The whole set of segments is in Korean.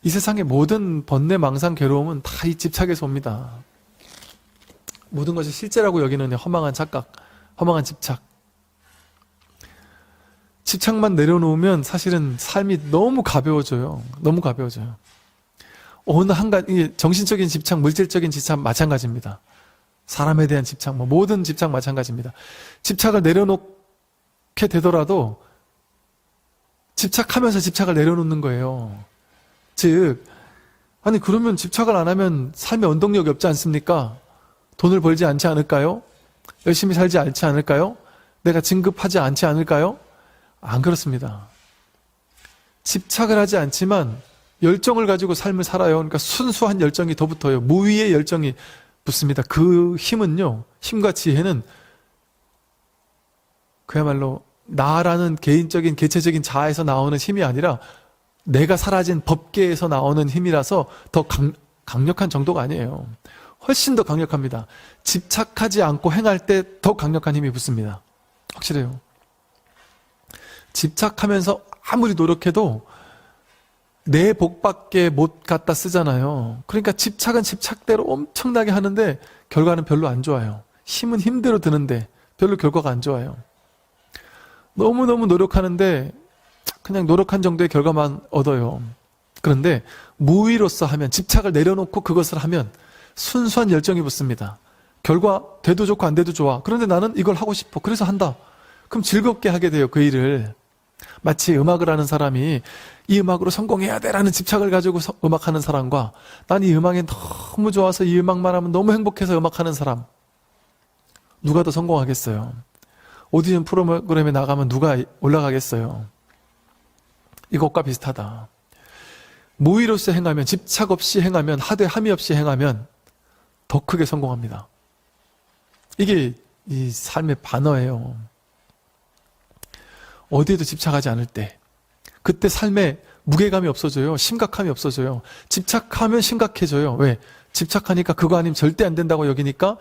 이 세상의 모든 번뇌, 망상, 괴로움은 다 이 집착에서 옵니다. 모든 것이 실제라고 여기는 허망한 착각, 허망한 집착. 집착만 내려놓으면 사실은 삶이 너무 가벼워져요. 너무 가벼워져요. 어느 한 가지, 정신적인 집착, 물질적인 집착 마찬가지입니다. 사람에 대한 집착, 모든 집착 마찬가지입니다. 집착을 내려놓게 되더라도 집착하면서 집착을 내려놓는 거예요. 즉, 아니 그러면 집착을 안 하면 삶에 원동력이 없지 않습니까? 돈을 벌지 않지 않을까요? 열심히 살지 않지 않을까요? 내가 진급하지 않지 않을까요? 안 그렇습니다. 집착을 하지 않지만 열정을 가지고 삶을 살아요. 그러니까 순수한 열정이 더 붙어요. 무위의 열정이 붙습니다. 그 힘은요, 힘과 지혜는 그야말로 나라는 개인적인 개체적인 자아에서 나오는 힘이 아니라 내가 사라진 법계에서 나오는 힘이라서 더 강력한 정도가 아니에요. 훨씬 더 강력합니다. 집착하지 않고 행할 때 더 강력한 힘이 붙습니다. 확실해요. 집착하면서 아무리 노력해도 내 복밖에 못 갖다 쓰잖아요. 그러니까 집착은 집착대로 엄청나게 하는데 결과는 별로 안 좋아요. 힘은 힘대로 드는데 별로 결과가 안 좋아요. 너무너무 노력하는데 그냥 노력한 정도의 결과만 얻어요. 그런데 무위로서 하면, 집착을 내려놓고 그것을 하면 순수한 열정이 붙습니다. 결과 돼도 좋고 안 돼도 좋아. 그런데 나는 이걸 하고 싶어. 그래서 한다. 그럼 즐겁게 하게 돼요. 그 일을. 마치 음악을 하는 사람이 이 음악으로 성공해야 돼라는 집착을 가지고 음악하는 사람과 난 이 음악이 너무 좋아서 이 음악만 하면 너무 행복해서 음악하는 사람, 누가 더 성공하겠어요? 오디션 프로그램에 나가면 누가 올라가겠어요? 이것과 비슷하다. 무위로서 행하면, 집착 없이 행하면, 하되 함이 없이 행하면 더 크게 성공합니다. 이게 이 삶의 반어예요. 어디에도 집착하지 않을 때, 그때 삶에 무게감이 없어져요. 심각함이 없어져요. 집착하면 심각해져요. 왜? 집착하니까 그거 아니면 절대 안 된다고 여기니까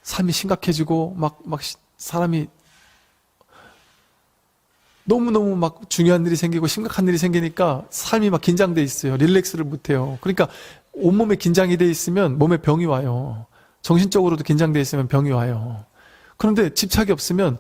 삶이 심각해지고 막 사람이 너무너무 막 중요한 일이 생기고 심각한 일이 생기니까 삶이 막 긴장돼 있어요. 릴렉스를 못 해요. 그러니까 온몸에 긴장이 돼 있으면 몸에 병이 와요. 정신적으로도 긴장돼 있으면 병이 와요. 그런데 집착이 없으면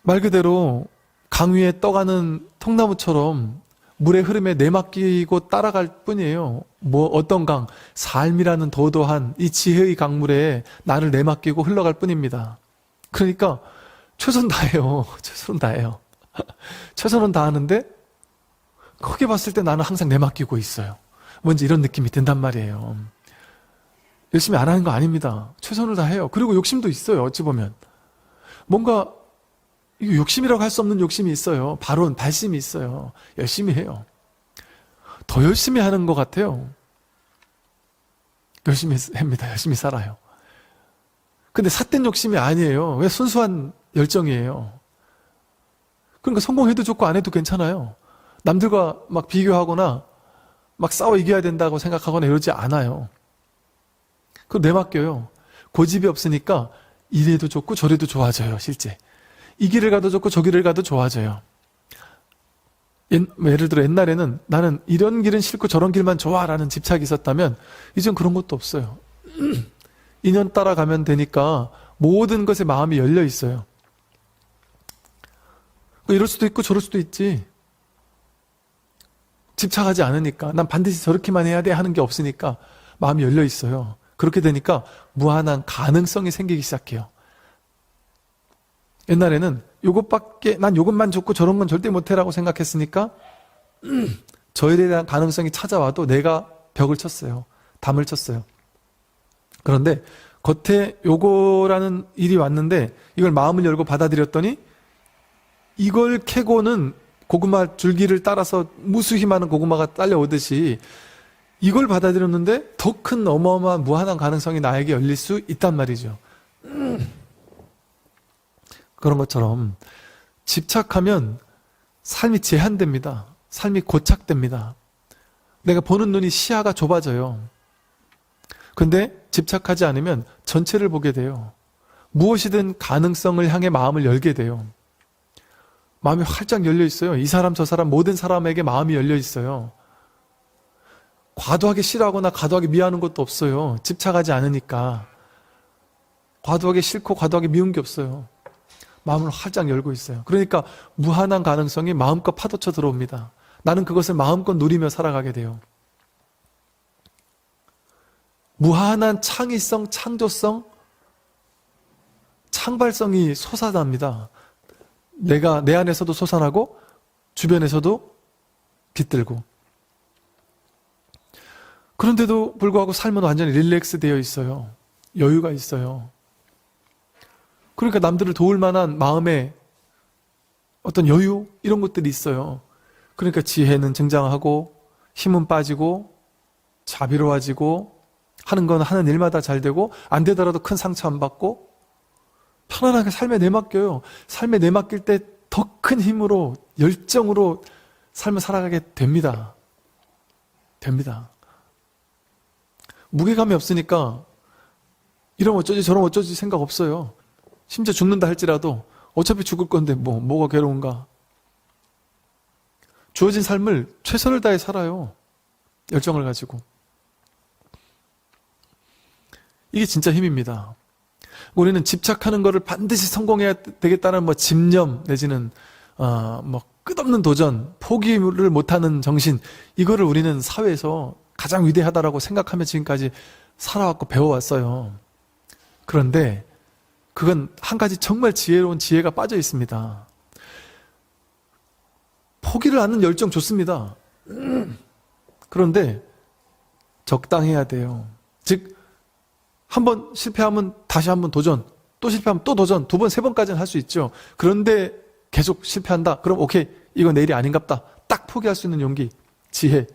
말 그대로 강 위에 떠가는 통나무처럼 물의 흐름에 내맡기고 따라갈 뿐이에요. 어떤 강, 삶이라는 도도한 이 지혜의 강물에 나를 내맡기고 흘러갈 뿐입니다. 그러니까 최선 다해요. 최선 다해요. 최선은 다하는데 크게 봤을 때 나는 항상 내맡기고 있어요. 뭔지 이런 느낌이 든단 말이에요. 열심히 안 하는 거 아닙니다. 최선을 다해요. 그리고 욕심도 있어요. 어찌 보면 뭔가 이거 욕심이라고 할 수 없는 욕심이 있어요. 발언, 발심이 있어요. 열심히 해요. 더 열심히 하는 것 같아요. 열심히 합니다. 열심히 살아요. 근데 삿된 욕심이 아니에요. 왜? 순수한 열정이에요. 그러니까 성공해도 좋고 안 해도 괜찮아요. 남들과 막 비교하거나 막 싸워 이겨야 된다고 생각하거나 이러지 않아요. 그거 내맡겨요. 고집이 없으니까 이래도 좋고 저래도 좋아져요. 실제 이 길을 가도 좋고 저 길을 가도 좋아져요. 예를 들어 옛날에는 나는 이런 길은 싫고 저런 길만 좋아 라는 집착이 있었다면 이젠 그런 것도 없어요. 인연 따라가면 되니까 모든 것에 마음이 열려 있어요. 이럴 수도 있고 저럴 수도 있지. 집착하지 않으니까, 난 반드시 저렇게만 해야 돼 하는 게 없으니까 마음이 열려 있어요. 그렇게 되니까 무한한 가능성이 생기기 시작해요. 옛날에는 난 요것만 좋고 저런 건 절대 못해라고 생각했으니까 저에 대한 가능성이 찾아와도 내가 벽을 쳤어요. 담을 쳤어요. 그런데 겉에 요거라는 일이 왔는데 이걸 마음을 열고 받아들였더니 이걸 캐고는 고구마 줄기를 따라서 무수히 많은 고구마가 딸려오듯이 이걸 받아들였는데 더 큰 어마어마한 무한한 가능성이 나에게 열릴 수 있단 말이죠. 그런 것처럼 집착하면 삶이 제한됩니다. 삶이 고착됩니다. 내가 보는 눈이 시야가 좁아져요. 근데 집착하지 않으면 전체를 보게 돼요. 무엇이든 가능성을 향해 마음을 열게 돼요. 마음이 활짝 열려 있어요. 이 사람 저 사람 모든 사람에게 마음이 열려 있어요. 과도하게 싫어하거나 과도하게 미워하는 것도 없어요. 집착하지 않으니까. 과도하게 싫고 과도하게 미운 게 없어요. 마음을 활짝 열고 있어요. 그러니까 무한한 가능성이 마음껏 파도쳐 들어옵니다. 나는 그것을 마음껏 누리며 살아가게 돼요. 무한한 창의성, 창조성, 창발성이 솟아납니다. 내가 내 안에서도 솟아나고 주변에서도 깃들고. 그런데도 불구하고 삶은 완전히 릴렉스 되어 있어요. 여유가 있어요. 그러니까 남들을 도울 만한 마음의 어떤 여유 이런 것들이 있어요. 그러니까 지혜는 증장하고 힘은 빠지고 자비로워지고 하는 건 하는 일마다 잘 되고 안 되더라도 큰 상처 안 받고 편안하게 삶에 내맡겨요. 삶에 내맡길 때 더 큰 힘으로 열정으로 삶을 살아가게 됩니다. 됩니다. 무게감이 없으니까 이러면 어쩌지 저러면 어쩌지 생각 없어요. 심지어 죽는다 할지라도 어차피 죽을 건데 뭐가 괴로운가. 주어진 삶을 최선을 다해 살아요. 열정을 가지고. 이게 진짜 힘입니다. 우리는 집착하는 것을 반드시 성공해야 되겠다는 집념 내지는 끝없는 도전, 포기를 못하는 정신, 이거를 우리는 사회에서 가장 위대하다라고 생각하며 지금까지 살아왔고 배워왔어요. 그런데 그건 한 가지 정말 지혜로운 지혜가 빠져 있습니다. 포기를 하는 열정 좋습니다. 그런데 적당해야 돼요. 즉 한번 실패하면 다시 한번 도전, 또 실패하면 또 도전, 2번, 3번까지는 할 수 있죠. 그런데 계속 실패한다. 그럼 오케이, 이거 내일이 아닌갑다. 딱 포기할 수 있는 용기, 지혜.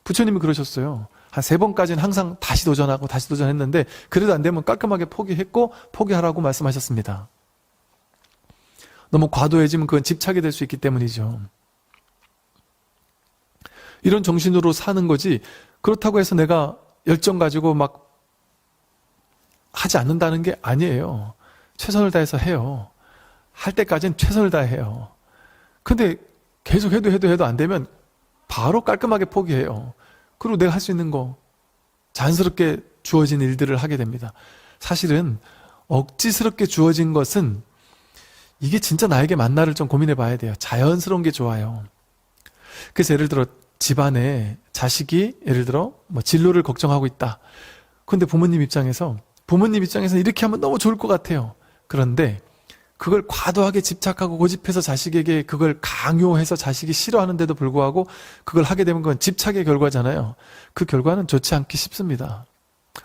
부처님이 그러셨어요. 한 3번까지는 항상 다시 도전하고 다시 도전했는데 그래도 안 되면 깔끔하게 포기했고 포기하라고 말씀하셨습니다. 너무 과도해지면 그건 집착이 될 수 있기 때문이죠. 이런 정신으로 사는 거지 그렇다고 해서 내가 열정 가지고 막 하지 않는다는 게 아니에요. 최선을 다해서 해요. 할 때까지는 최선을 다해요. 근데 계속 해도 안 되면 바로 깔끔하게 포기해요. 그리고 내가 할 수 있는 거 자연스럽게 주어진 일들을 하게 됩니다. 사실은 억지스럽게 주어진 것은 이게 진짜 나에게 맞나를 좀 고민해 봐야 돼요. 자연스러운 게 좋아요. 그래서 예를 들어 집안에 자식이 예를 들어 진로를 걱정하고 있다. 그런데 부모님 입장에서 이렇게 하면 너무 좋을 것 같아요. 그런데 그걸 과도하게 집착하고 고집해서 자식에게 그걸 강요해서 자식이 싫어하는데도 불구하고 그걸 하게 되면 그건 집착의 결과잖아요. 그 결과는 좋지 않기 쉽습니다.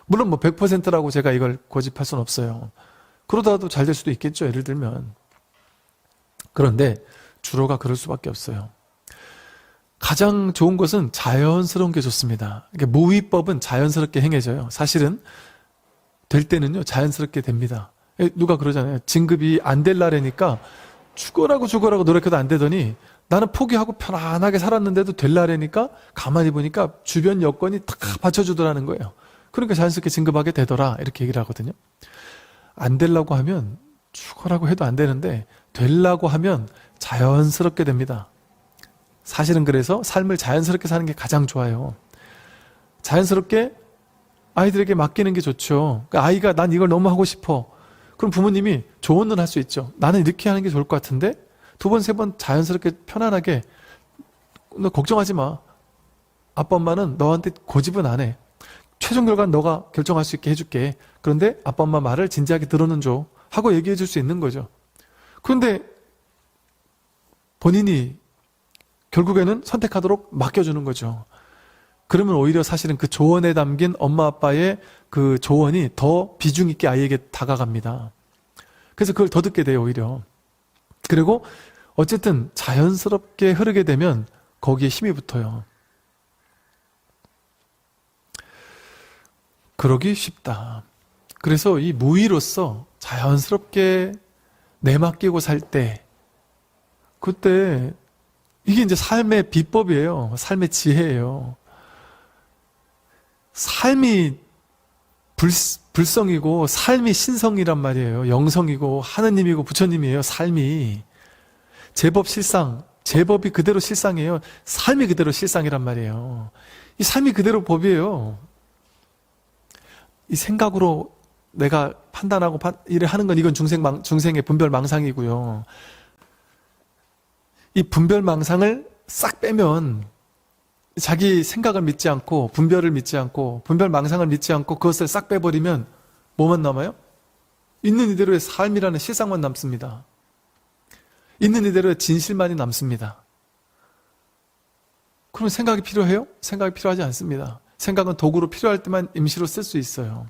물론 100%라고 제가 이걸 고집할 수는 없어요. 그러다가도 잘 될 수도 있겠죠. 예를 들면. 그런데 주로가 그럴 수밖에 없어요. 가장 좋은 것은 자연스러운 게 좋습니다. 모의법은 자연스럽게 행해져요. 사실은 될 때는요 자연스럽게 됩니다. 누가 그러잖아요. 진급이 안 될 날에니까 죽어라고 노력해도 안 되더니 나는 포기하고 편안하게 살았는데도 될 날에니까 가만히 보니까 주변 여건이 다 받쳐주더라는 거예요. 그러니까 자연스럽게 진급하게 되더라 이렇게 얘기를 하거든요. 안 되려고 하면 죽어라고 해도 안 되는데 되려고 하면 자연스럽게 됩니다. 사실은 그래서 삶을 자연스럽게 사는 게 가장 좋아요. 자연스럽게 아이들에게 맡기는 게 좋죠. 그러니까 아이가 난 이걸 너무 하고 싶어. 그럼 부모님이 조언을 할 수 있죠. 나는 이렇게 하는 게 좋을 것 같은데 2번, 3번 자연스럽게 편안하게 너 걱정하지 마. 아빠 엄마는 너한테 고집은 안 해. 최종 결과는 너가 결정할 수 있게 해줄게. 그런데 아빠 엄마 말을 진지하게 들어는 줘. 하고 얘기해 줄 수 있는 거죠. 그런데 본인이 결국에는 선택하도록 맡겨주는 거죠. 그러면 오히려 사실은 그 조언에 담긴 엄마 아빠의 그 조언이 더 비중 있게 아이에게 다가갑니다. 그래서 그걸 더 듣게 돼요, 오히려. 그리고 어쨌든 자연스럽게 흐르게 되면 거기에 힘이 붙어요. 그러기 쉽다. 그래서 이 무의로서 자연스럽게 내맡기고 살 때, 그때 이게 이제 삶의 비법이에요. 삶의 지혜예요. 삶이 불성이고 삶이 신성이란 말이에요. 영성이고 하느님이고 부처님이에요. 삶이. 제법 실상, 제법이 그대로 실상이에요. 삶이 그대로 실상이란 말이에요. 이 삶이 그대로 법이에요. 이 생각으로 내가 판단하고 일을 하는 건 이건 중생의 분별망상이고요. 이 분별망상을 싹 빼면 자기 생각을 믿지 않고 분별을 믿지 않고 분별망상을 믿지 않고 그것을 싹 빼버리면 뭐만 남아요? 있는 이대로의 삶이라는 실상만 남습니다. 있는 이대로의 진실만이 남습니다. 그럼 생각이 필요해요? 생각이 필요하지 않습니다. 생각은 도구로 필요할 때만 임시로 쓸 수 있어요.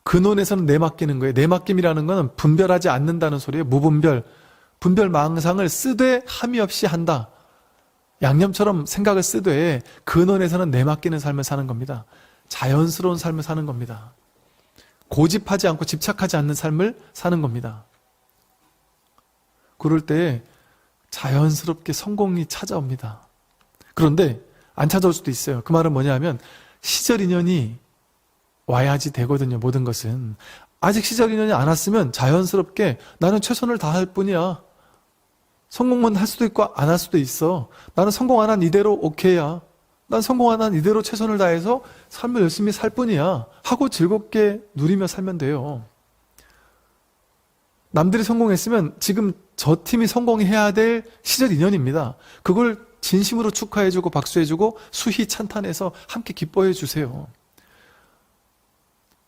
근원에서는 내맡기는 거예요. 내맡김이라는 것은 분별하지 않는다는 소리예요. 무분별. 분별망상을 쓰되 함이 없이 한다. 양념처럼 생각을 쓰되 근원에서는 내맡기는 삶을 사는 겁니다. 자연스러운 삶을 사는 겁니다. 고집하지 않고 집착하지 않는 삶을 사는 겁니다. 그럴 때 자연스럽게 성공이 찾아옵니다. 그런데 안 찾아올 수도 있어요. 그 말은 뭐냐면 시절 인연이 와야지 되거든요. 모든 것은. 아직 시절 인연이 안 왔으면 자연스럽게 나는 최선을 다할 뿐이야. 성공만 할 수도 있고 안 할 수도 있어. 나는 성공 안 한 이대로 오케이야. 난 성공 안 한 이대로 최선을 다해서 삶을 열심히 살 뿐이야. 하고 즐겁게 누리며 살면 돼요. 남들이 성공했으면 지금 저 팀이 성공해야 될 시절 인연입니다. 그걸 진심으로 축하해주고 박수해주고 수희 찬탄해서 함께 기뻐해 주세요.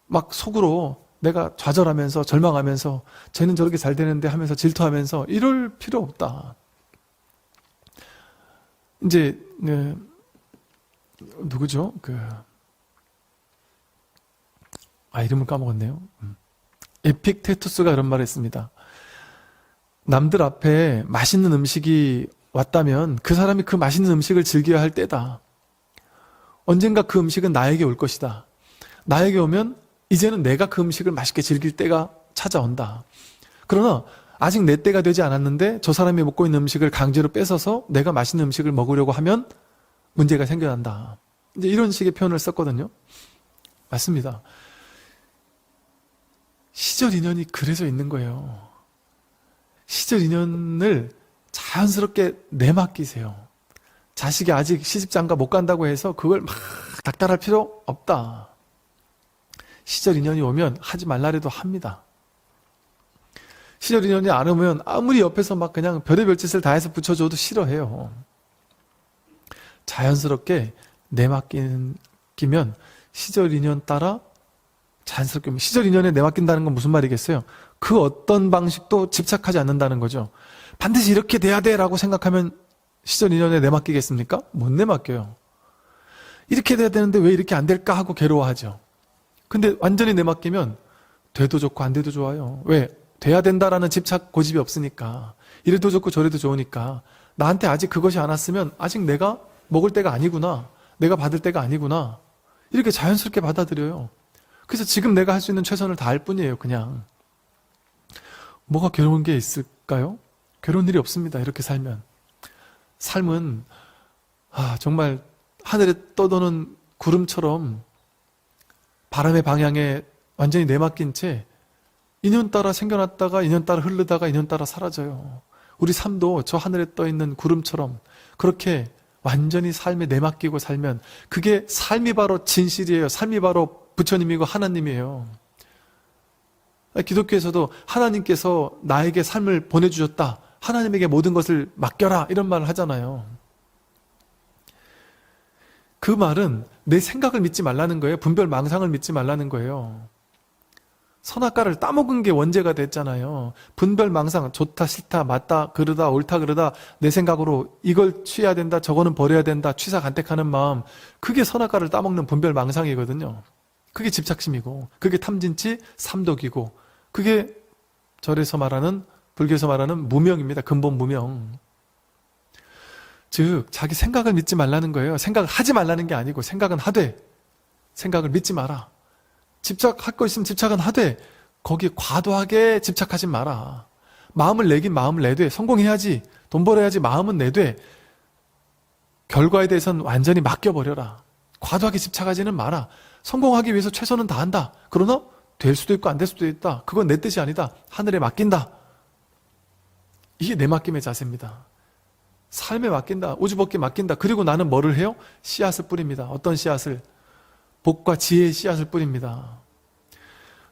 막 속으로 내가 좌절하면서 절망하면서 쟤는 저렇게 잘 되는데 하면서 질투하면서 이럴 필요 없다. 이제 누구죠? 이름을 까먹었네요. 에픽테투스가 그런 말을 했습니다. 남들 앞에 맛있는 음식이 왔다면 그 사람이 그 맛있는 음식을 즐겨야 할 때다. 언젠가 그 음식은 나에게 올 것이다. 나에게 오면 이제는 내가 그 음식을 맛있게 즐길 때가 찾아온다. 그러나 아직 내 때가 되지 않았는데 저 사람이 먹고 있는 음식을 강제로 뺏어서 내가 맛있는 음식을 먹으려고 하면 문제가 생겨난다. 이제 이런 식의 표현을 썼거든요. 맞습니다. 시절 인연이 그래서 있는 거예요. 시절 인연을 자연스럽게 내맡기세요. 자식이 아직 시집장가 못 간다고 해서 그걸 막 닥달할 필요 없다. 시절 인연이 오면 하지 말라래도 합니다. 시절 인연이 안 오면 아무리 옆에서 막 그냥 별의별 짓을 다 해서 붙여줘도 싫어해요. 자연스럽게 내맡기면 시절 인연 따라 자연스럽게 시절 인연에 내맡긴다는 건 무슨 말이겠어요? 그 어떤 방식도 집착하지 않는다는 거죠. 반드시 이렇게 돼야 돼 라고 생각하면 시절 인연에 내맡기겠습니까? 못 내맡겨요. 이렇게 돼야 되는데 왜 이렇게 안 될까 하고 괴로워하죠. 근데 완전히 내맡기면 돼도 좋고 안 돼도 좋아요. 왜? 돼야 된다라는 집착 고집이 없으니까. 이래도 좋고 저래도 좋으니까. 나한테 아직 그것이 안 왔으면 아직 내가 먹을 때가 아니구나. 내가 받을 때가 아니구나. 이렇게 자연스럽게 받아들여요. 그래서 지금 내가 할 수 있는 최선을 다할 뿐이에요. 그냥. 뭐가 괴로운 게 있을까요? 괴로운 일이 없습니다. 이렇게 살면. 삶은 정말 하늘에 떠도는 구름처럼 바람의 방향에 완전히 내맡긴 채 인연 따라 생겨났다가 인연 따라 흐르다가 인연 따라 사라져요. 우리 삶도 저 하늘에 떠있는 구름처럼 그렇게 완전히 삶에 내맡기고 살면 그게 삶이 바로 진실이에요. 삶이 바로 부처님이고 하나님이에요. 기독교에서도 하나님께서 나에게 삶을 보내주셨다. 하나님에게 모든 것을 맡겨라. 이런 말을 하잖아요. 그 말은 내 생각을 믿지 말라는 거예요. 분별망상을 믿지 말라는 거예요. 선악과를 따먹은 게 원죄가 됐잖아요. 분별망상, 좋다 싫다 맞다 그러다 옳다 그러다 내 생각으로 이걸 취해야 된다 저거는 버려야 된다 취사간택하는 마음, 그게 선악과를 따먹는 분별망상이거든요. 그게 집착심이고 그게 탐진치 삼독이고 그게 절에서 말하는 불교에서 말하는 무명입니다. 근본 무명. 즉 자기 생각을 믿지 말라는 거예요. 생각을 하지 말라는 게 아니고 생각은 하되 생각을 믿지 마라. 집착할 거 있으면 집착은 하되 거기에 과도하게 집착하지 마라. 마음을 내긴 마음을 내되 성공해야지 돈 벌어야지 마음은 내되 결과에 대해서는 완전히 맡겨버려라. 과도하게 집착하지는 마라. 성공하기 위해서 최선은 다한다. 그러나 될 수도 있고 안 될 수도 있다. 그건 내 뜻이 아니다. 하늘에 맡긴다. 이게 내맡김의 자세입니다. 삶에 맡긴다. 우주법계 맡긴다. 그리고 나는 뭐를 해요? 씨앗을 뿌립니다. 어떤 씨앗을? 복과 지혜의 씨앗을 뿌립니다.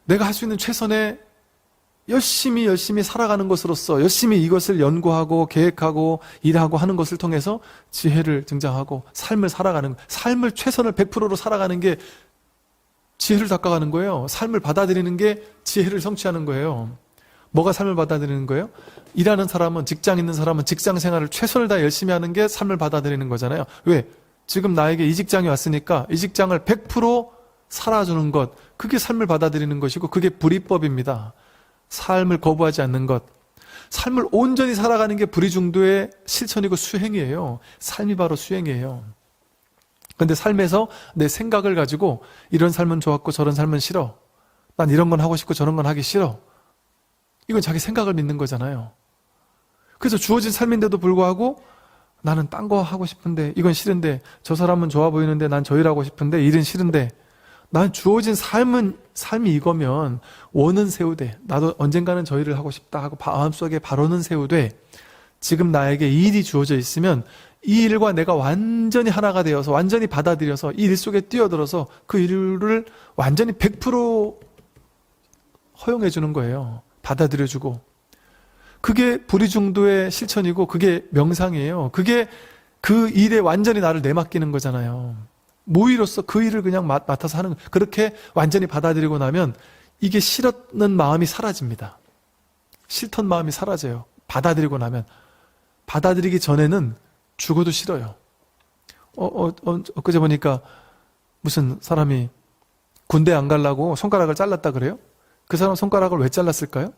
내가 할 수 있는 최선의 열심히 살아가는 것으로서 열심히 이것을 연구하고 계획하고 일하고 하는 것을 통해서 지혜를 증장하고 삶을 살아가는, 삶을 최선을 100%로 살아가는 게 지혜를 닦아가는 거예요. 삶을 받아들이는 게 지혜를 성취하는 거예요. 뭐가 삶을 받아들이는 거예요? 일하는 사람은, 직장 있는 사람은 직장 생활을 최선을 다해 열심히 하는 게 삶을 받아들이는 거잖아요. 왜? 지금 나에게 이 직장이 왔으니까 이 직장을 100% 살아주는 것, 그게 삶을 받아들이는 것이고 그게 불이법입니다. 삶을 거부하지 않는 것. 삶을 온전히 살아가는 게 불이중도의 실천이고 수행이에요. 삶이 바로 수행이에요. 근데 삶에서 내 생각을 가지고 이런 삶은 좋았고 저런 삶은 싫어. 난 이런 건 하고 싶고 저런 건 하기 싫어. 이건 자기 생각을 믿는 거잖아요. 그래서 주어진 삶인데도 불구하고 나는 딴 거 하고 싶은데 이건 싫은데 저 사람은 좋아 보이는데 난 저 일하고 싶은데 일은 싫은데 난 주어진 삶이 이거면 원은 세우되 나도 언젠가는 저 일을 하고 싶다 하고 마음속에 바로는 세우되 지금 나에게 이 일이 주어져 있으면 이 일과 내가 완전히 하나가 되어서 완전히 받아들여서 이 일 속에 뛰어들어서 그 일을 완전히 100% 허용해 주는 거예요. 받아들여주고. 그게 불이중도의 실천이고 그게 명상이에요. 그게 그 일에 완전히 나를 내맡기는 거잖아요. 모의로서 그 일을 그냥 맡아서 하는, 그렇게 완전히 받아들이고 나면 이게 싫었는 마음이 사라집니다. 싫던 마음이 사라져요. 받아들이고 나면. 받아들이기 전에는 죽어도 싫어요. 엊그제 보니까 무슨 사람이 군대 안 가려고 손가락을 잘랐다 그래요? 그 사람 손가락을 왜 잘랐을까요?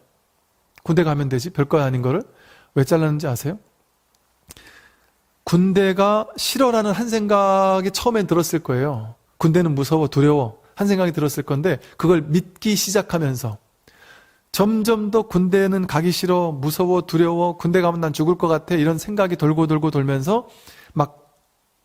군대 가면 되지, 별거 아닌 거를 왜 잘랐는지 아세요? 군대가 싫어라는 한 생각이 처음엔 들었을 거예요. 군대는 무서워, 두려워 한 생각이 들었을 건데 그걸 믿기 시작하면서 점점 더 군대는 가기 싫어, 무서워, 두려워, 군대 가면 난 죽을 것 같아 이런 생각이 돌고 돌면서 막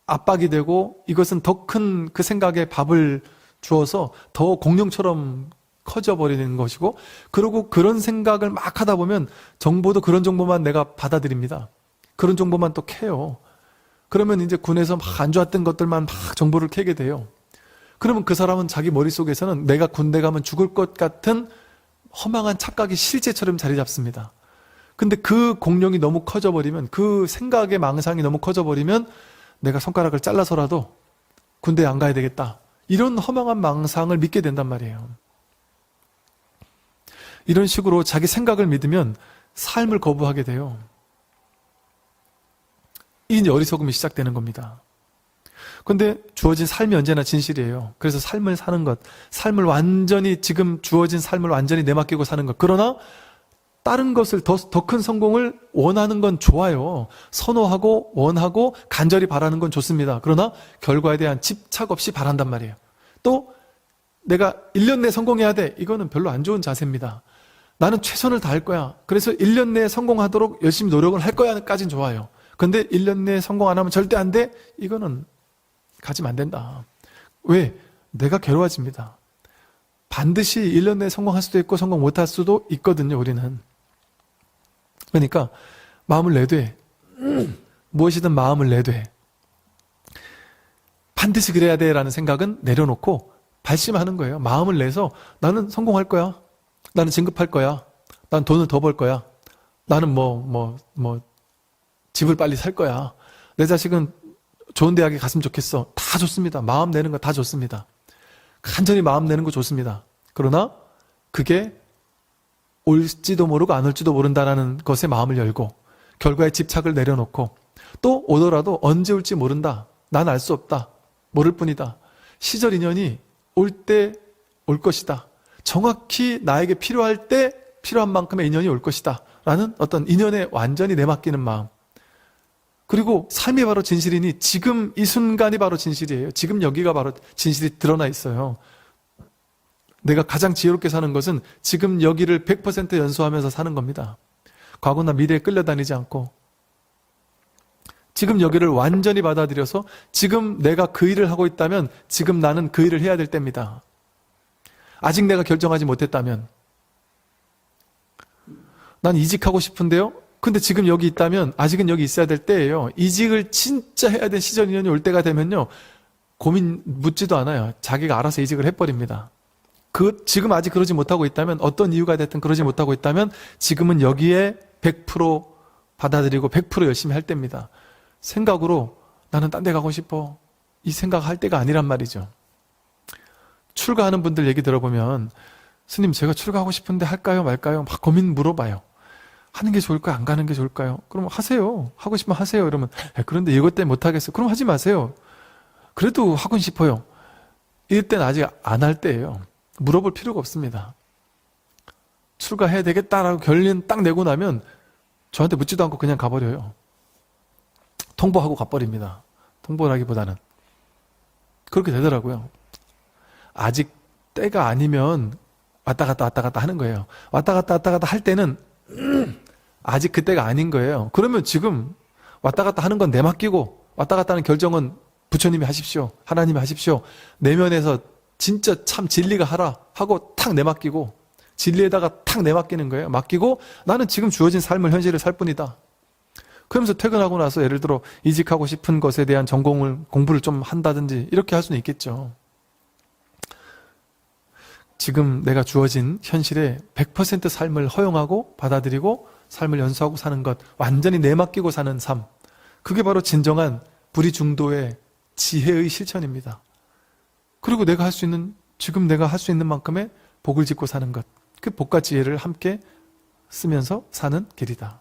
압박이 되고 이것은 더 큰 그 생각에 밥을 주어서 더 공룡처럼 커져버리는 것이고, 그리고 그런 생각을 막 하다 보면 정보도 그런 정보만 내가 받아들입니다. 그런 정보만 또 캐요. 그러면 이제 군에서 막 안 좋았던 것들만 막 정보를 캐게 돼요. 그러면 그 사람은 자기 머릿속에서는 내가 군대 가면 죽을 것 같은 허망한 착각이 실제처럼 자리 잡습니다. 근데 그 공룡이 너무 커져버리면, 그 생각의 망상이 너무 커져버리면 내가 손가락을 잘라서라도 군대에 안 가야 되겠다, 이런 허망한 망상을 믿게 된단 말이에요. 이런 식으로 자기 생각을 믿으면 삶을 거부하게 돼요. 이 어리석음이 시작되는 겁니다. 그런데 주어진 삶이 언제나 진실이에요. 그래서 삶을 사는 것, 삶을 완전히, 지금 주어진 삶을 완전히 내맡기고 사는 것. 그러나 다른 것을 더 큰 성공을 원하는 건 좋아요. 선호하고 원하고 간절히 바라는 건 좋습니다. 그러나 결과에 대한 집착 없이 바란단 말이에요. 또 내가 1년 내에 성공해야 돼, 이거는 별로 안 좋은 자세입니다. 나는 최선을 다할 거야, 그래서 1년 내에 성공하도록 열심히 노력을 할 거야 까진 좋아요. 근데 1년 내에 성공 안 하면 절대 안 돼, 이거는 가지면 안 된다. 왜? 내가 괴로워집니다. 반드시 1년 내에 성공할 수도 있고 성공 못할 수도 있거든요, 우리는. 그러니까 마음을 내되, 무엇이든 마음을 내되, 반드시 그래야 돼 라는 생각은 내려놓고 발심하는 거예요. 마음을 내서 나는 성공할 거야, 나는 진급할 거야, 난 돈을 더 벌 거야, 나는 집을 빨리 살 거야, 내 자식은 좋은 대학에 갔으면 좋겠어. 다 좋습니다. 마음 내는 거 다 좋습니다. 간절히 마음 내는 거 좋습니다. 그러나 그게 올지도 모르고 안 올지도 모른다라는 것에 마음을 열고 결과에 집착을 내려놓고, 또 오더라도 언제 올지 모른다, 난 알 수 없다, 모를 뿐이다, 시절 인연이 올 때 올 것이다, 정확히 나에게 필요할 때 필요한 만큼의 인연이 올 것이다 라는 어떤 인연에 완전히 내맡기는 마음. 그리고 삶이 바로 진실이니 지금 이 순간이 바로 진실이에요. 지금 여기가 바로 진실이 드러나 있어요. 내가 가장 지혜롭게 사는 것은 지금 여기를 100% 연소하면서 사는 겁니다. 과거나 미래에 끌려다니지 않고 지금 여기를 완전히 받아들여서, 지금 내가 그 일을 하고 있다면 지금 나는 그 일을 해야 될 때입니다. 아직 내가 결정하지 못했다면, 난 이직하고 싶은데요, 근데 지금 여기 있다면 아직은 여기 있어야 될 때예요. 이직을 진짜 해야 될 시절 인연이 올 때가 되면요. 고민 묻지도 않아요. 자기가 알아서 이직을 해버립니다. 지금 아직 그러지 못하고 있다면, 어떤 이유가 됐든 그러지 못하고 있다면 지금은 여기에 100% 받아들이고 100% 열심히 할 때입니다. 생각으로 나는 딴 데 가고 싶어, 이 생각할 때가 아니란 말이죠. 출가하는 분들 얘기 들어보면 스님 제가 출가하고 싶은데 할까요 말까요? 막 고민 물어봐요. 하는 게 좋을까요? 안 가는 게 좋을까요? 그럼 하세요. 하고 싶으면 하세요. 이러면 그런데 이것 때문에 못하겠어요. 그럼 하지 마세요. 그래도 하고 싶어요. 이럴 때는 아직 안 할 때예요. 물어볼 필요가 없습니다. 출가해야 되겠다라고 결론 딱 내고 나면 저한테 묻지도 않고 그냥 가버려요. 통보하고 가버립니다. 통보라기보다는 그렇게 되더라고요. 아직 때가 아니면 왔다 갔다 하는 거예요. 왔다 갔다 할 때는 아직 그때가 아닌 거예요. 그러면 지금 왔다 갔다 하는 건 내맡기고, 왔다 갔다 하는 결정은 부처님이 하십시오. 하나님이 하십시오. 내면에서 진짜 참 진리가 하라 하고 탁 내맡기고, 진리에다가 탁 내맡기는 거예요. 맡기고 나는 지금 주어진 삶을, 현실을 살 뿐이다. 그러면서 퇴근하고 나서 예를 들어 이직하고 싶은 것에 대한 공부를 좀 한다든지 이렇게 할 수는 있겠죠. 지금 내가 주어진 현실에 100% 삶을 허용하고 받아들이고 삶을 연수하고 사는 것, 완전히 내맡기고 사는 삶, 그게 바로 진정한 불이중도의 지혜의 실천입니다. 그리고 지금 내가 할 수 있는 만큼의 복을 짓고 사는 것, 그 복과 지혜를 함께 쓰면서 사는 길이다.